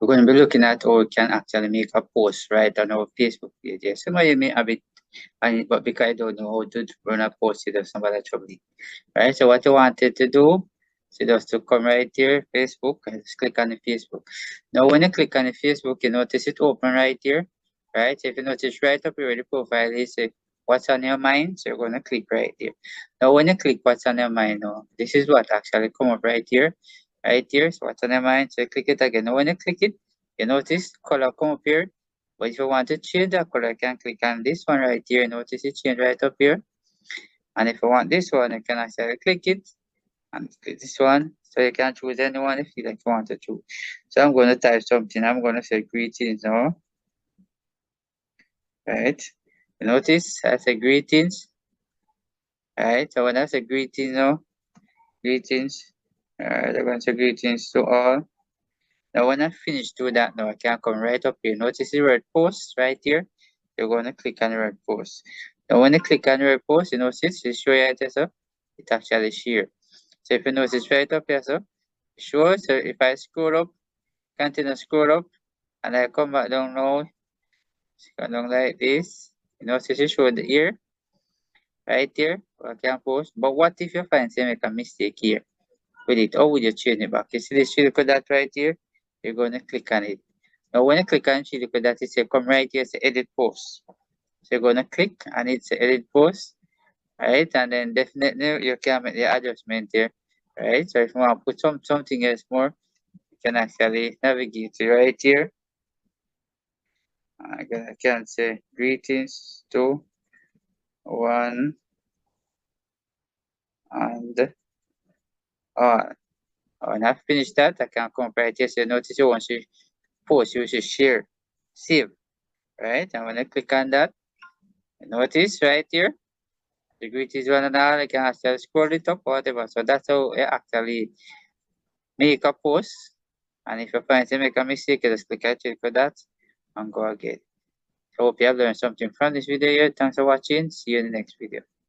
we're going to be looking at how we can actually make a post right on our Facebook page. Yes, some of you may have it, but because I don't know how to run a post, it does not bother trouble. Right, so what you wanted to do, so just to come right here, Facebook, and just click on the Facebook. Now, when you click on the Facebook, you notice it open right here, right? So if you notice right up here, the profile is what's on your mind, so you're going to click right here. Now, when you click what's on your mind, now, this is what actually come up right here, so what's on your mind, so you click it again. Now, when you click it, you notice color come up here, but if you want to change that color, you can click on this one right here, notice it change right up here. And if you want this one, you can actually click it and click this one. So you can choose anyone if you like want to choose. So I'm going to type something. I'm going to say greetings now. Right. You notice I say greetings. Right. So when I say greetings now, greetings. I'm going to say greetings to all. Now when I finish doing that now, I can come right up here. Notice the word post right here. You're going to click on the word post. Now when you click on the word post, you notice it show you it actually share. So if you notice right up here, so sure. So if I scroll up, continue scroll up, and I come back down now, go down like this. You notice it show the here, right here. I can post. But what if you find say make a mistake here with it? Or would you change it back? You see this look at that right here? You're gonna click on it. Now when you click on it, look at that, it say come right here, say edit post. So you're gonna click and it's edit post. Right, and then definitely you can make the adjustment here, right? So if you want to put something else more, you can actually navigate to right here. I can say greetings to one and all. When I finish that, I can come right here. So notice you want to post, you should share, save, right? And when I click on that, notice right here, the greetings one and all, I can actually scroll it up, whatever. So that's how I actually make a post. And if you find to make a mistake, you just click at it for that and go again. So hope you have learned something from this video here. Thanks for watching. See you in the next video.